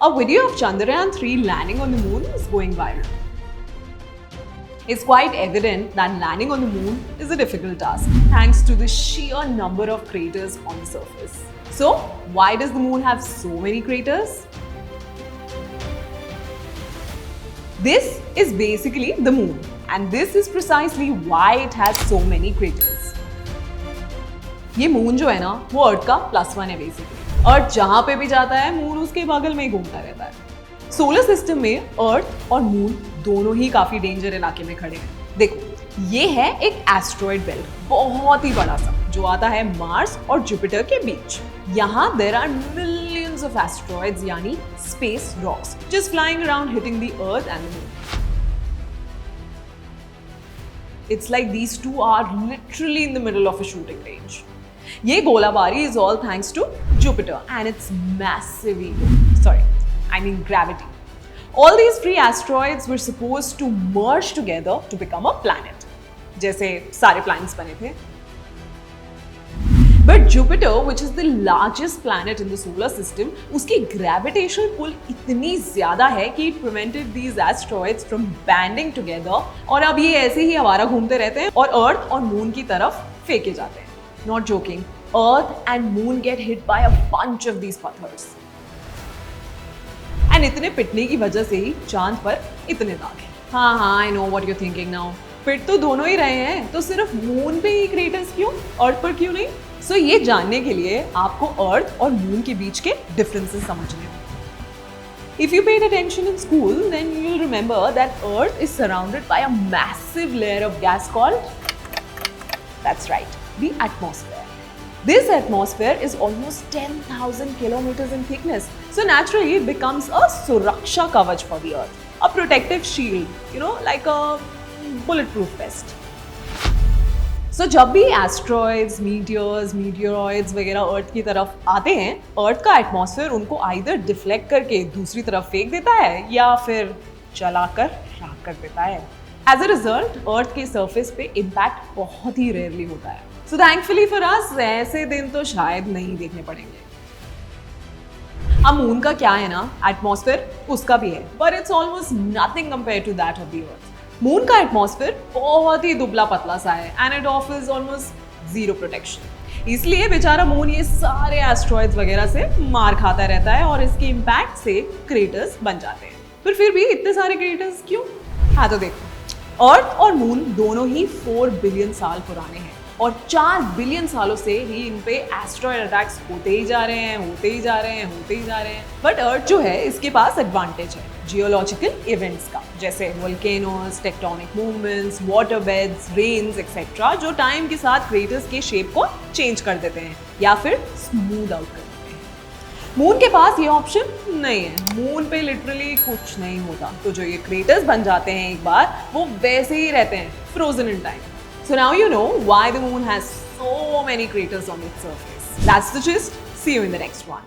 A video of Chandrayaan-3 landing on the moon is going viral. It's quite evident that landing on the moon is a difficult task thanks to the sheer number of craters on the surface. So, why does the moon have so many craters? This is basically the moon, and this is precisely why it has so many craters. ये moon जो है ना, वो अर्थ का +1 है basically. अर्थ जहां पे भी जाता है, मून उसके बगल में ही घूमता रहता है। सोलर सिस्टम में अर्थ और मून दोनों ही काफी डेंजर इलाके में खड़े हैं। देखो, ये है एक एस्ट्रॉइड बेल्ट, बहुत ही बड़ा सा, जो आता है मार्स और जुपिटर के बीच। यहाँ there are millions of asteroids यानी space rocks just flying around hitting the Earth and the moon. It's like these two are literally in the middle of a shooting range. ये गोलाबारी is all thanks to Jupiter and its massive ego. I mean gravity. All these free asteroids were supposed to merge together to become a planet. जैसे सारे planets बने थे. But Jupiter, which is the largest planet in the solar system, उसकी gravitational pull इतनी ज़्यादा है कि it prevented these asteroids from banding together और अब ये ऐसे ही आवारा घूमते रहते हैं और Earth और Moon की तरफ फेंके जाते हैं. Not joking, Earth and Moon get hit by a bunch of these पत्थर्स. And इतने पिटने की वजह से ही चांद पर इतने दाग हैं. हाँ, I know what you're thinking now. पिट तो दोनों ही रहे हैं, तो सिर्फ मून पे ही क्रेटर्स क्यों, अर्थ पर क्यों नहीं? सो ये जानने के लिए आपको अर्थ और मून के बीच के डिफरेंसेस समझने होंगे। If you paid attention in school, then you'll remember that Earth is surrounded by a massive layer of gas called, that's right, the atmosphere. This atmosphere is almost 10,000 kilometers in thickness, so naturally it becomes a suraksha kavach for the Earth, a protective shield, like a bulletproof vest. So जब भी asteroids, मीटियर्स, meteoroids वगैरह अर्थ की तरफ आते हैं, अर्थ का atmosphere उनको either deflect करके दूसरी तरफ फेंक देता है या फिर चलाकर राख कर देता है। एज अ रिजल्ट अर्थ के सरफेस पे इम्पैक्ट बहुत ही रेयरली होता है। सो थैंकफुली फॉर अस ऐसे दिन तो शायद नहीं देखने पड़ेंगे। अब मून का क्या है ना, एटमॉस्फेयर उसका भी है, but it's almost nothing compare to that of the earth. Moon का एटमॉस्फेयर बहुत ही दुबला पतला सा है and it offers almost zero protection. इसलिए बेचारा मून ये सारे एस्ट्रॉइड्स वगैरह से मार खाता रहता है और इसके इम्पैक्ट से क्रेटर्स बन जाते हैं। फिर भी इतने सारे क्रेटर्स क्यों? हाँ तो देखो, अर्थ और मून दोनों ही 4 बिलियन साल पुराने हैं और 4 बिलियन सालों से ही इन पे एस्ट्रॉइड अटैक्स होते ही जा रहे हैं। बट अर्थ जो है इसके पास एडवांटेज है जियोलॉजिकल इवेंट्स का, जैसे volcanoes, tectonic movements, water beds, rains etcetera, जो टाइम के साथ क्रेटर्स के शेप को चेंज कर देते हैं या फिर स्मूथ आउट कर देते हैं। मून के पास ये ऑप्शन नहीं है। मून पे लिटरली कुछ नहीं होता, तो जो ये क्रेटर्स बन जाते हैं एक बार, वो वैसे ही रहते हैं, frozen in time. So now you know why the moon has so many craters on its surface. That's the gist. See you in the next one.